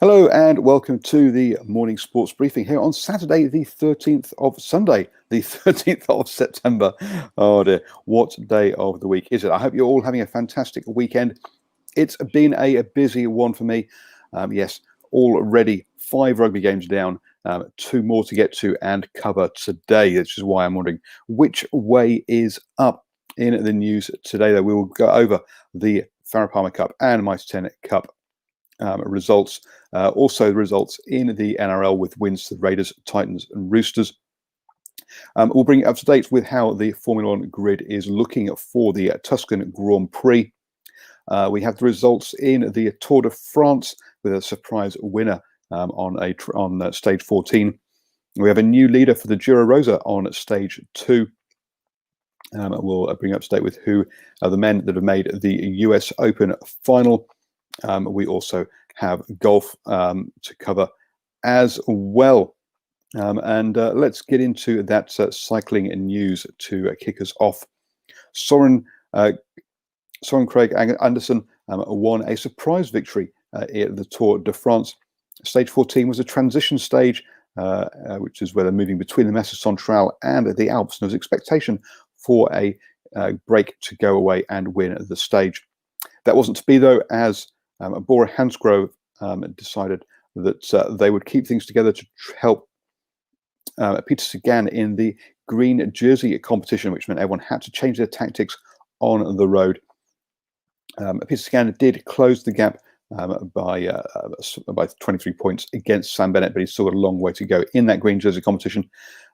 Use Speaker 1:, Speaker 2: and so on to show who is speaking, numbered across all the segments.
Speaker 1: Hello and welcome to the morning sports briefing here on Saturday, the 13th of September. Oh dear, what day of the week is it? I hope you're all having a fantastic weekend. It's been a busy one for me. Yes, already 5 rugby games down, 2 more to get to and cover today, which is why I'm wondering which way is up in the news today. That we will go over the Farah Palmer Cup and Mice 10 Cup results. Also the results in the NRL with wins to the Raiders, Titans and Roosters. We'll bring you up to date with how the Formula 1 grid is looking for the Tuscan Grand Prix. We have the results in the Tour de France with a surprise winner on stage 14. We have a new leader for the Giro Rosa on stage 2. We'll bring you up to date with who are the men that have made the US Open final. We also have golf to cover as well. Let's get into that cycling news to kick us off. Soren Craig Anderson won a surprise victory at the Tour de France. Stage 14 was a transition stage, which is where they're moving between the Mesa Centrale and the Alps. And there was expectation for a break to go away and win the stage. That wasn't to be, though, as Bora Hansgrohe decided that they would keep things together to help Peter Sagan in the green jersey competition, which meant everyone had to change their tactics on the road. Peter Sagan did close the gap by 23 points against Sam Bennett, but he's still got a long way to go in that green jersey competition.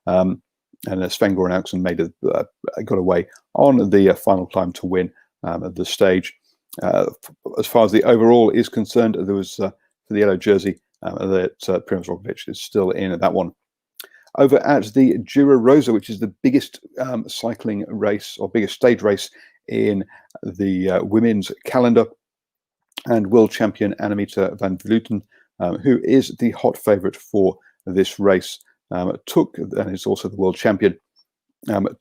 Speaker 1: And Sven-Goran Eriksson got away on the final climb to win the stage. As far as the overall is concerned, there was for the yellow jersey that Primož Roglič is still in that one. Over at the Giro Rosa, which is the biggest cycling race or biggest stage race in the women's calendar, and world champion Annemiek van Vleuten, who is the hot favourite for this race, and is also the world champion,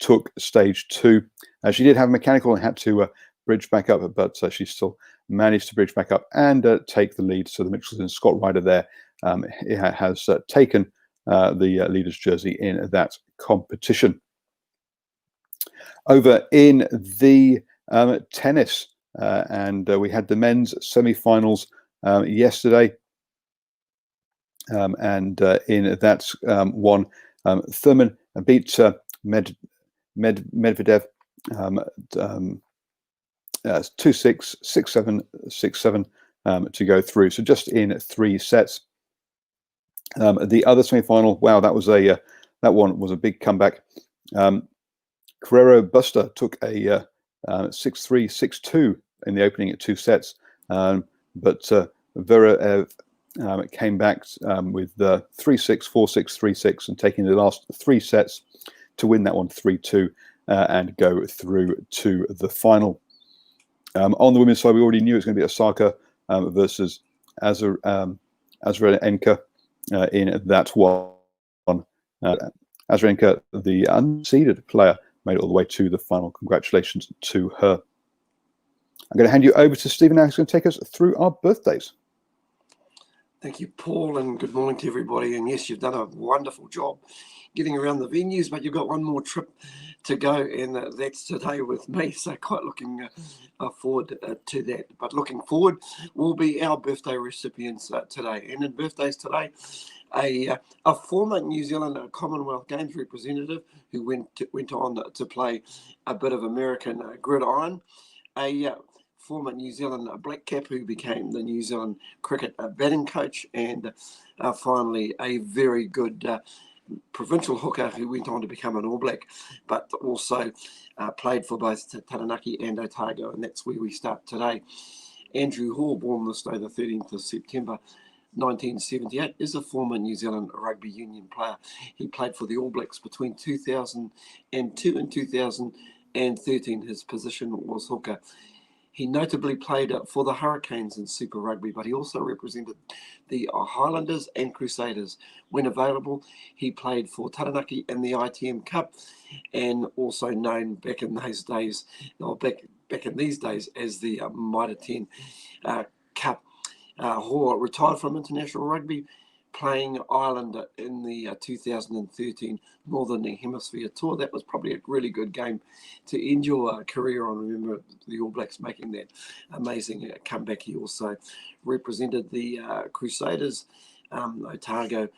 Speaker 1: took stage 2. She did have a mechanical and had to bridge back up, but she still managed to bridge back up and take the lead. So the Michelin Scott rider there has taken the leader's jersey in that competition. Over in the tennis, and we had the men's semi-finals yesterday, and in that one, Thurman beat Medvedev 2-6, 6-7, 6-7 to go through. So just in 3 sets. The other semi-final, wow, that one was a big comeback. Carrero Buster took a 6-3, 6-2 in the opening at 2 sets, but Verev came back with 3-6, 4-6, 3-6, and taking the last 3 sets to win that one 3-2 and go through to the final. On the women's side, we already knew it was going to be Osaka versus Azarenka in that one. Azarenka, the unseeded player, made it all the way to the final. Congratulations to her. I'm going to hand you over to Stephen now, who's going to take us through our birthdays.
Speaker 2: Thank you, Paul, and good morning to everybody. And yes, you've done a wonderful job getting around the venues, but you've got one more trip to go, and that's today with me. So quite looking forward to that. But looking forward will be our birthday recipients today. And in birthdays today, a former New Zealand Commonwealth Games representative who went on to play a bit of American gridiron, a former New Zealand black cap who became the New Zealand cricket batting coach, and finally a very good provincial hooker who went on to become an All Black, but also played for both Taranaki and Otago, and that's where we start today. Andrew Hall, born this day, the 13th of September 1978, is a former New Zealand rugby union player. He played for the All Blacks between 2002 and 2013. His position was hooker. He notably played for the Hurricanes in Super Rugby, but he also represented the Highlanders and Crusaders. When available, he played for Taranaki in the ITM Cup, and also known back in these days as the Mitre 10 Cup. Hall retired from international rugby, playing Ireland in the 2013 Northern Hemisphere Tour. That was probably a really good game to end your career on. Remember the All Blacks making that amazing comeback. He also represented the Crusaders, Otago,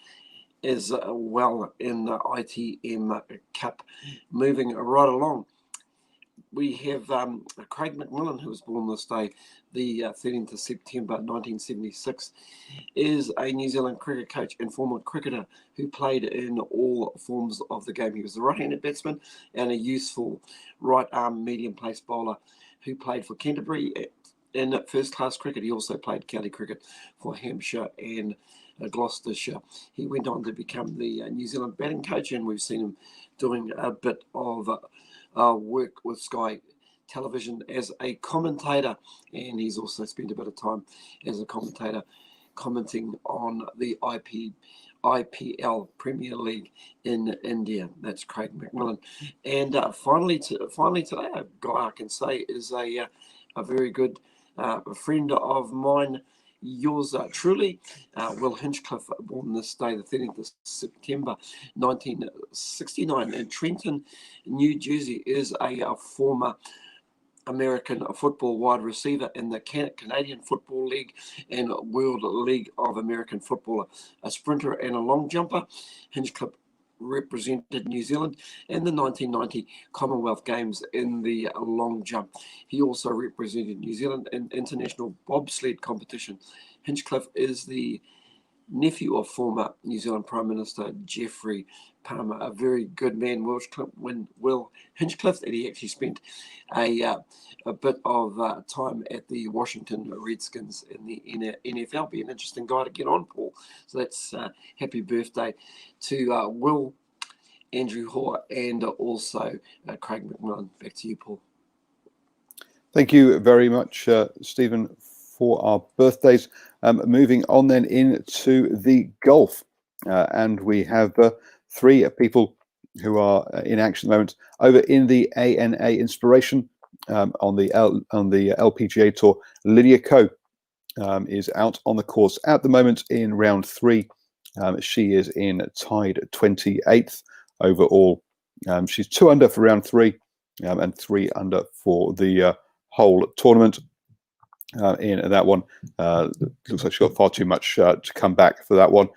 Speaker 2: as well in the ITM Cup. Moving right along, we have Craig Mcmillan, who was born this day, the 13th of September 1976, is a New Zealand cricket coach and former cricketer who played in all forms of the game. He was a right-handed batsman and a useful right-arm medium-pace bowler who played for Canterbury in first-class cricket. He also played county cricket for Hampshire and Gloucestershire. He went on to become the New Zealand batting coach, and we've seen him doing a bit of work with Sky Television as a commentator, and he's also spent a bit of time as a commentator commenting on the IPL Premier League in India. That's Craig Mcmillan. And finally today, a guy I can say is a very good friend of mine, yours truly, Will Hinchcliffe, born this day, the 13th of September 1969 in Trenton, New Jersey, is a former American football wide receiver in the Canadian Football League and World League of American Football, a sprinter and a long jumper. Hinchcliffe represented New Zealand in the 1990 Commonwealth Games in the long jump. He also represented New Zealand in international bobsled competition. Hinchcliffe is the nephew of former New Zealand Prime Minister Geoffrey Palmer, a very good man, Will Hinchcliffe, and he actually spent a bit of time at the Washington Redskins in the NFL. Be an interesting guy to get on, Paul. So that's happy birthday to Will, Andrew Hoare, and also Craig Mcmillan. Back to you, Paul.
Speaker 1: Thank you very much, Stephen, for our birthdays. Moving on then into the golf, and we have three people who are in action at the moment over in the ANA Inspiration on the LPGA Tour. Lydia Ko is out on the course at the moment in round 3. She is tied 28th overall. She's 2 under for round 3 and 3 under for the whole tournament. In that one, looks like she's got far too much to come back for that one.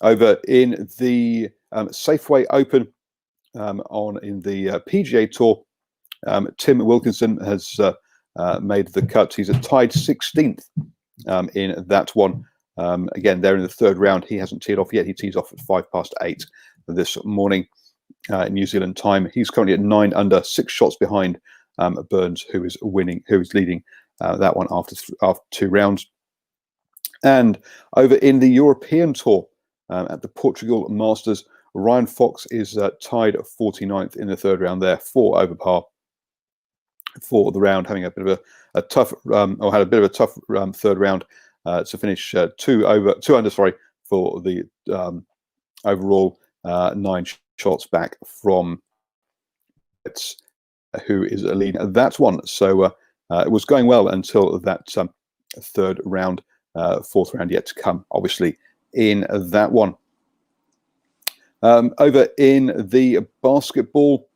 Speaker 1: Over in the Safeway Open in the PGA Tour, Tim Wilkinson has made the cut. He's tied 16th in that one. Again, they're in the 3rd round. He hasn't teed off yet. He tees off at 8:05 this morning, New Zealand time. He's currently at 9 under, 6 shots behind Burns, who is leading that one after 2 rounds. And over in the European Tour at the Portugal Masters, Ryan Fox is tied 49th in the 3rd round there, 4 over par for the round, having a bit of a tough 3rd round to finish 2 under for the overall 9 shots back from who is leading that one. So it was going well until that 3rd round, 4th round yet to come, obviously, in that one. Over in the basketball,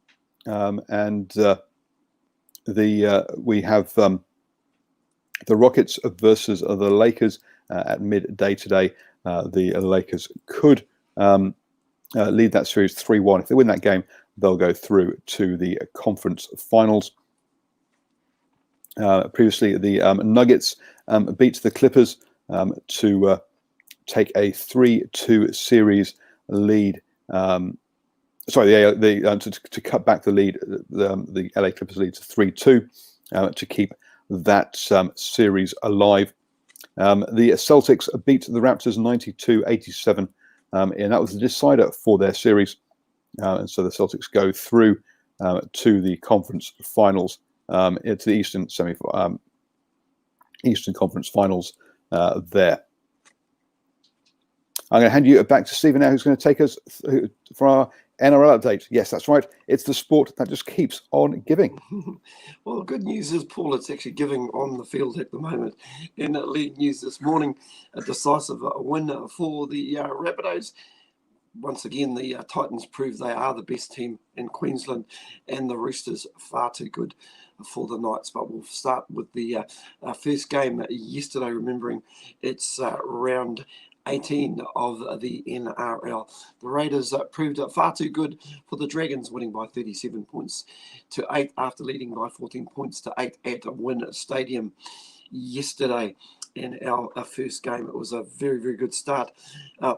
Speaker 1: and we have the Rockets versus the Lakers at midday today. The Lakers could lead that series 3-1. If they win that game, they'll go through to the conference finals. Previously, the Nuggets beat the Clippers to take a 3-2 series lead. To cut back the lead, the LA Clippers lead to 3-2 to keep that series alive. The Celtics beat the Raptors 92-87, and that was the decider for their series. And so the Celtics go through to the conference finals, to the Eastern Conference Finals there. I'm going to hand you back to Stephen now, who's going to take us for our NRL update. Yes, that's right. It's the sport that just keeps on giving.
Speaker 2: Well, the good news is, Paul, it's actually giving on the field at the moment. In league news this morning, a decisive win for the Rabbitohs. Once again, the Titans prove they are the best team in Queensland, and the Roosters far too good for the Knights. But we'll start with the first game yesterday, remembering it's round 18 of the NRL. The Raiders proved far too good for the Dragons, winning by 37 points to 8 after leading by 14 points to 8 at Wynn Stadium yesterday. In our first game, it was a very, very good start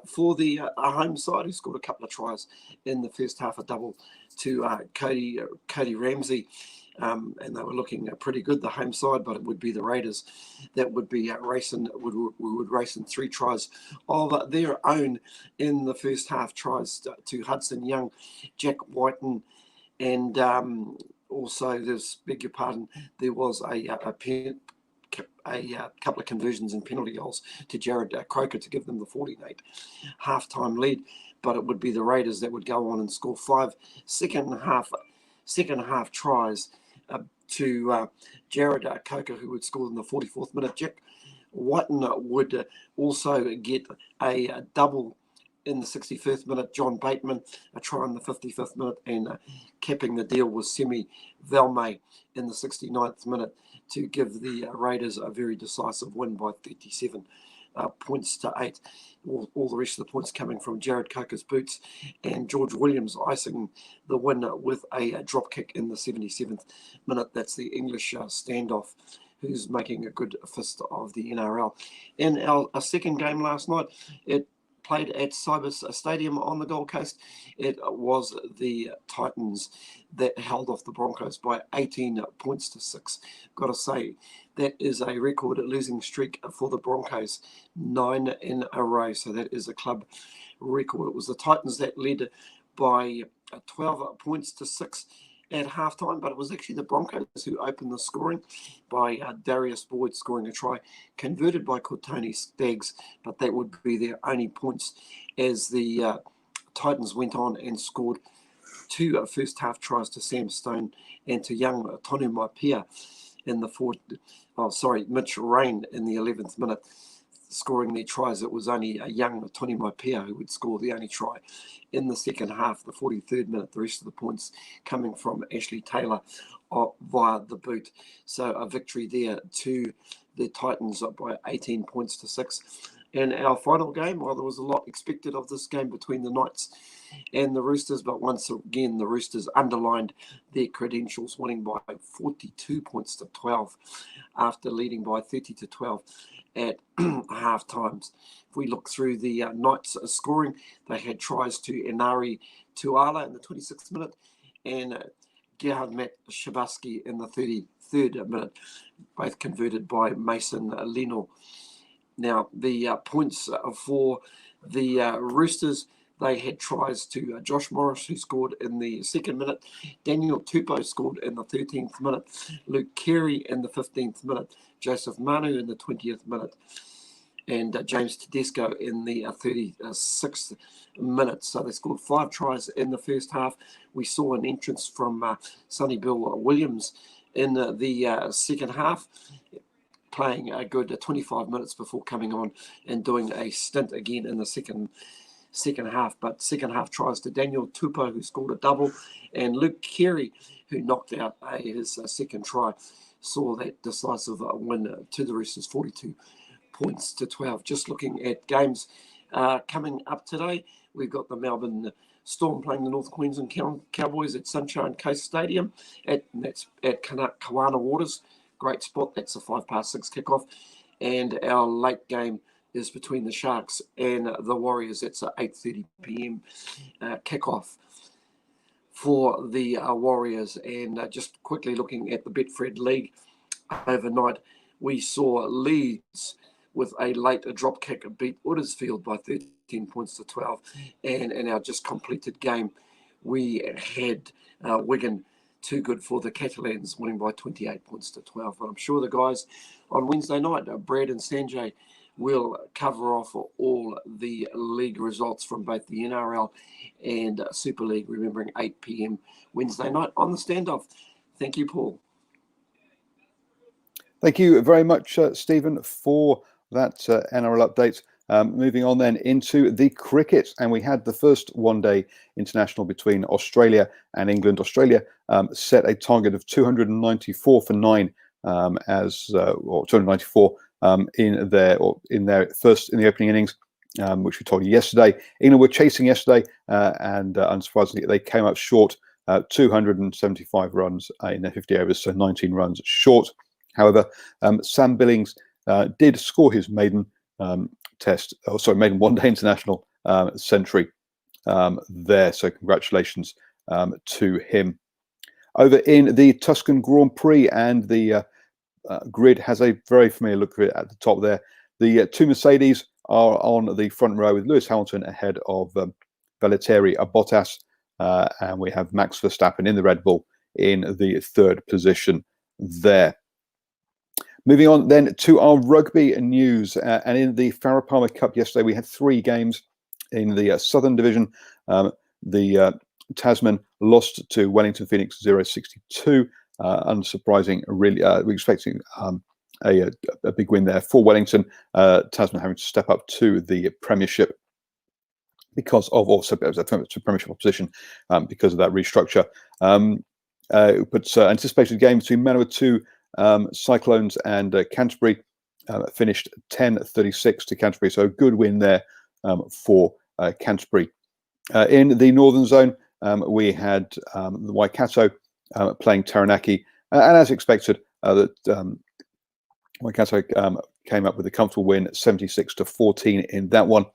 Speaker 2: for the home side, who scored a couple of tries in the first half, a double to Cody Ramsey. And they were looking pretty good, the home side, but it would be the Raiders that would be racing, would race in 3 tries of their own in the first half. Tries to Hudson Young, Jack Whiten, and also, beg your pardon, there was a couple of conversions and penalty goals to Jared Croker to give them the 14-8 half-time lead, but it would be the Raiders that would go on and score 5 second half tries to Jared Croker, who would score in the 44th minute. Jack Whiten would also get a double in the 61st minute. John Bateman a try in the 55th minute, and capping the deal was Semi Valmay in the 69th minute to give the Raiders a very decisive win by 37 points to 8. All the rest of the points coming from Jared Coker's boots, and George Williams icing the win with a drop kick in the 77th minute. That's the English standoff, who's making a good fist of the NRL. In our second game last night, it played at Cybers Stadium on the Gold Coast. It was the Titans that held off the Broncos by 18 points to 6. Got to say, that is a record losing streak for the Broncos, 9 in a row. So that is a club record. It was the Titans that led by 12 points to 6 at halftime, but it was actually the Broncos who opened the scoring by Darius Boyd scoring a try, converted by Courtney Staggs, but that would be their only points as the Titans went on and scored 2 first half tries to Sam Stone and to young Tonu Maipia in the Mitch Rain in the 11th minute, scoring their tries. It was only a young Tony Maipia who would score the only try in the second half, the 43rd minute. The rest of the points coming from Ashley Taylor via the boot. So a victory there to the Titans by 18 points to 6. And our final game, well, there was a lot expected of this game between the Knights and the Roosters, but once again the Roosters underlined their credentials, winning by 42 points to 12 after leading by 30 to 12 at half times. If we look through the Knights scoring, they had tries to Inari Tuala in the 26th minute and Gerhard Matt Shabaski in the 33rd minute, both converted by Mason Leno. Now, the points for the Roosters, they had tries to Josh Morris, who scored in the 2nd minute. Daniel Tupou scored in the 13th minute. Luke Carey in the 15th minute. Joseph Manu in the 20th minute. And James Tedesco in the 36th minute. So they scored 5 tries in the first half. We saw an entrance from Sonny Bill Williams in the second half, playing a good 25 minutes before coming on and doing a stint again in the second half. But second half tries to Daniel Tupou, who scored a double, and Luke Carey, who knocked out his second try, saw that decisive win to the Roosters, 42 points to 12. Just looking at games coming up today, we've got the Melbourne Storm playing the North Queensland Cowboys at Sunshine Coast Stadium. That's at Kawana Waters. Great spot. That's a 6:05 kickoff. And our late game is between the Sharks and the Warriors. It's a 8:30 p.m. kickoff for the Warriors. And just quickly looking at the Betfred League overnight, we saw Leeds with a late drop kick beat Huddersfield by 13 points to 12. And in our just completed game, we had Wigan too good for the Catalans, winning by 28 points to 12. But I'm sure the guys on Wednesday night, Brad and Sanjay, we'll cover off all the league results from both the NRL and Super League, remembering 8 p.m. Wednesday night on the Standoff. Thank you, Paul.
Speaker 1: Thank you very much, Stephen, for that NRL update. Moving on then into the cricket, and we had the first one-day international between Australia and England. Australia set a target of 294 for 9 or 294 in their first in the opening innings, which we told you yesterday. England were chasing yesterday, and unsurprisingly, they came up short. 275 runs in their 50 overs, so 19 runs short. However, Sam Billings did score his maiden maiden one-day international century there. So congratulations to him. Over in the Tuscan Grand Prix, and the grid has a very familiar look at the top there. The two Mercedes are on the front row with Lewis Hamilton ahead of Valtteri Bottas, and we have Max Verstappen in the Red Bull in the third position there. Moving on then to our rugby news, and in the Farah Palmer Cup yesterday, we had 3 games in the Southern Division. The Tasman lost to Wellington Phoenix 0-62. Unsurprising, really. We're expecting a big win there for Wellington. Tasman having to step up to the Premiership because of Premiership opposition because of that restructure. But anticipated game between Manukau Cyclones and Canterbury finished 10-36 to Canterbury, so a good win there for Canterbury. In the Northern Zone, we had the Waikato playing Taranaki, and as expected, that Waikato came up with a comfortable win, 76-14 in that one.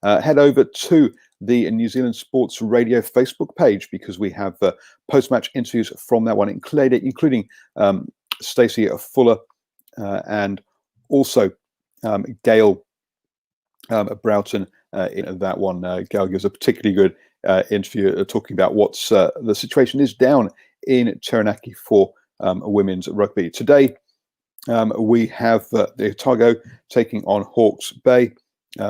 Speaker 1: Head over to the New Zealand Sports Radio Facebook page, because we have post-match interviews from that one, including Stacey Fuller and also Gail Broughton in that one. Gail gives a particularly good interview talking about what's the situation is down in Taranaki for women's rugby. Today, we have the Otago taking on Hawke's Bay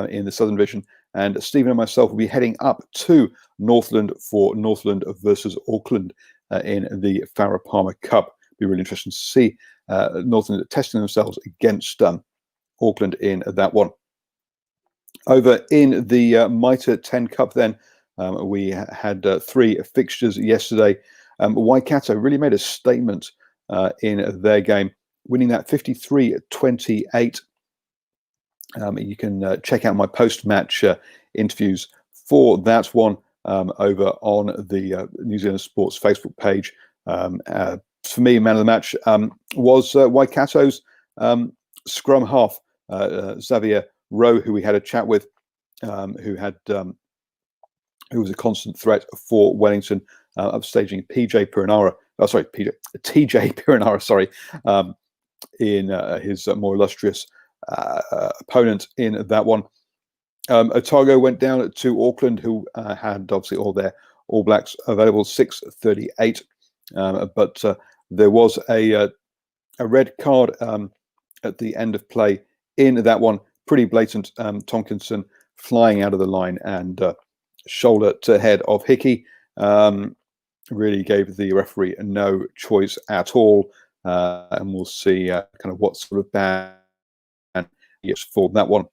Speaker 1: in the Southern Division, and Stephen and myself will be heading up to Northland for Northland versus Auckland in the Farah Palmer Cup. Be really interesting to see Northland testing themselves against Auckland in that one. Over in the Mitre 10 Cup then, we had 3 fixtures yesterday. Waikato really made a statement in their game, winning that 53-28. You can check out my post-match interviews for that one over on the New Zealand Sports Facebook page. For me, man of the match was Waikato's scrum half, Xavier Rowe, who we had a chat with, who was a constant threat for Wellington, upstaging TJ Perenara, in his more illustrious opponent in that one. Otago went down to Auckland, who had obviously all their All Blacks available, 6:38, but there was a red card at the end of play in that one. Pretty blatant. Tomkinson flying out of the line and shoulder to head of Hickey really gave the referee no choice at all. And we'll see kind of what sort of ban he gets for that one.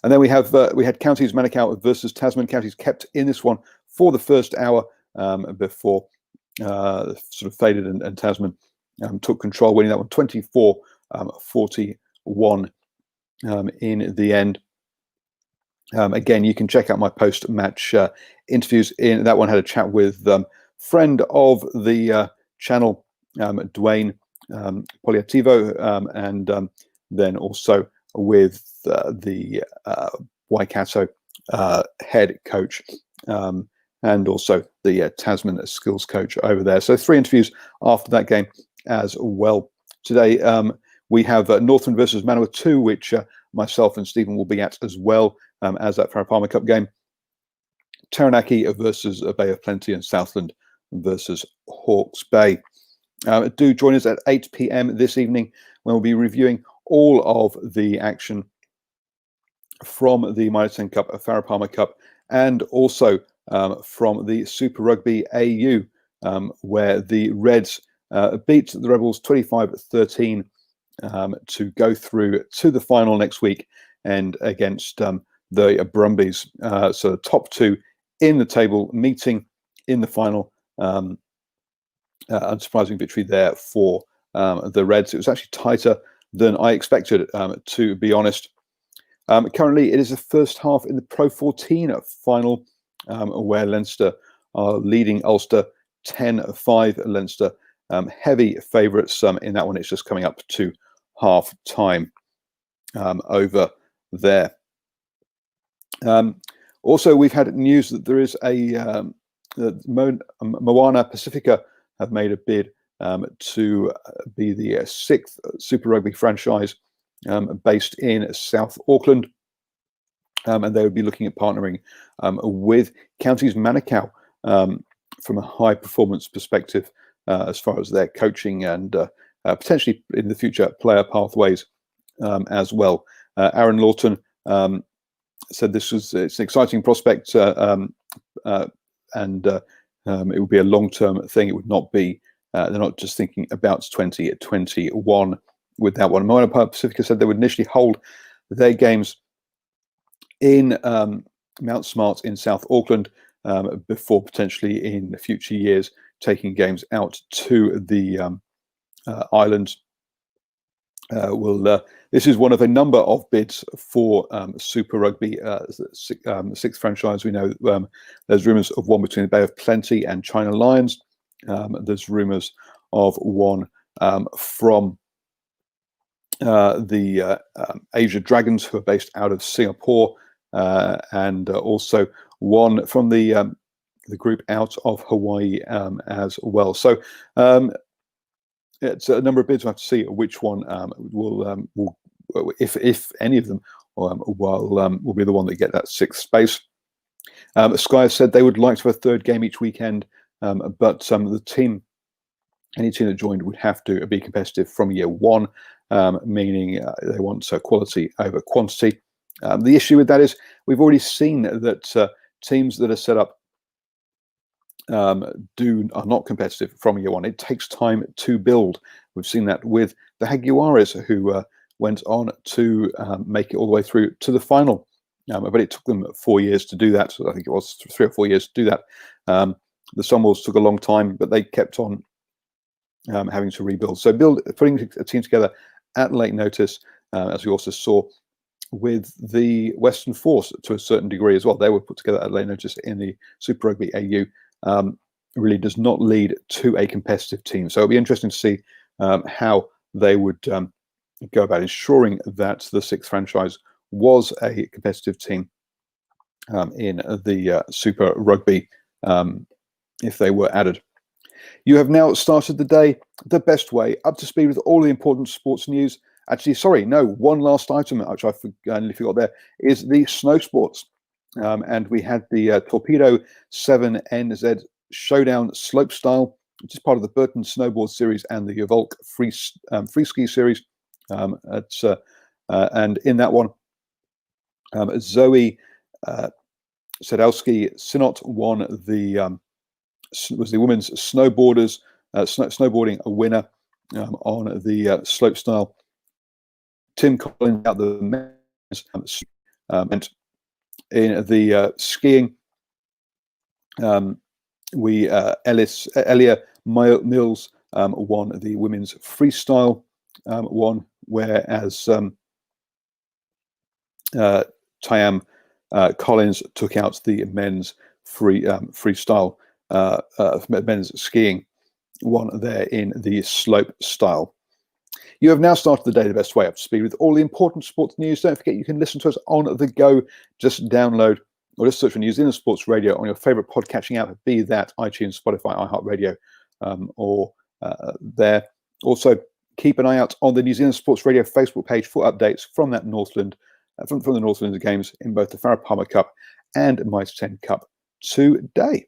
Speaker 1: And then we had Counties Manukau versus Tasman. Counties kept in this one for the first hour before sort of faded, and Tasman took control, winning that one 24-41 in the end. Again, you can check out my post-match interviews. In that one, had a chat with friend of the channel, Dwayne Poliativo, and then also with the Waikato head coach, and also the Tasman skills coach over there. So 3 interviews after that game as well. Today, we have Northland versus Manukau, which myself and Stephen will be at as well as that Farah Palmer Cup game. Taranaki versus Bay of Plenty, and Southland versus Hawke's Bay. Do join us at 8 p.m. this evening when we'll be reviewing all of the action from the Minor 10 Cup, Farah Palmer Cup, and also from the Super Rugby AU, where the Reds beat the Rebels 25-13 to go through to the final next week, and against the Brumbies. So the top two in the table meeting in the final. Unsurprising victory there for the Reds. It was actually tighter than I expected, to be honest. Currently, it is the first half in the Pro 14 final, where Leinster are leading Ulster 10-5. Leinster heavy favourites in that one. It's just coming up to half time over there. Also, we've had news that there is a Moana Pacifica have made a bid to be the sixth Super Rugby franchise based in South Auckland, and they would be looking at partnering with Counties Manukau from a high performance perspective as far as their coaching and potentially in the future player pathways as well. Aaron Lawton said it's an exciting prospect, and it would be a long-term thing. It would not be, they're not just thinking about 2021 with that one. Moana Pacifica said they would initially hold their games in Mount Smart in South Auckland before potentially in the future years taking games out to the islands. This is one of a number of bids for Super Rugby, sixth franchise. We know there's rumours of one between the Bay of Plenty and China Lions. There's rumours of one from the Asia Dragons, who are based out of Singapore, and also one from the group out of Hawaii as well. So it's a number of bids. We'll have to see which one will if any of them will be the one that get that sixth space. Sky said they would like to have a third game each weekend, but the team, any team that joined, would have to be competitive from year one, meaning they want quality over quantity. The issue with that is we've already seen that teams that are set up are not competitive from year one. It takes time to build. We've seen that with the Jaguares, who went on to make it all the way through to the final, but it took them 4 years to do that. So I think it was 3 or 4 years to do that. The Sunwolves took a long time, but they kept on having to rebuild. So putting a team together at late notice, as we also saw with the Western Force to a certain degree as well. They were put together at late notice in the Super Rugby AU. Really does not lead to a competitive team. So it'll be interesting to see how they would go about ensuring that the sixth franchise was a competitive team in the Super Rugby if they were added. You have now started the day the best way, up to speed with all the important sports news. Actually, sorry, no, one last item, which I only forgot there, is the snow sports. And we had the Torpedo 7NZ Showdown Slopestyle, which is part of the Burton Snowboard Series and the Yavolk Free Ski Series. And in that one, Zoe Sadowski Sinot won was the women's snowboarding a winner on the slopestyle. Tim Collins out the men's, and in the skiing, Elia Mills won the women's freestyle one, whereas Tyam Collins took out the men's freestyle, men's skiing one there in the slope style. You have now started the day the best way, up to speed with all the important sports news. Don't forget you can listen to us on the go. Just download or just search for New Zealand Sports Radio on your favourite podcatching app, be that iTunes, Spotify, iHeartRadio, or there. Also, keep an eye out on the New Zealand Sports Radio Facebook page for updates from that Northland, from the Northland Games in both the Farah Palmer Cup and Mitre 10 Cup today.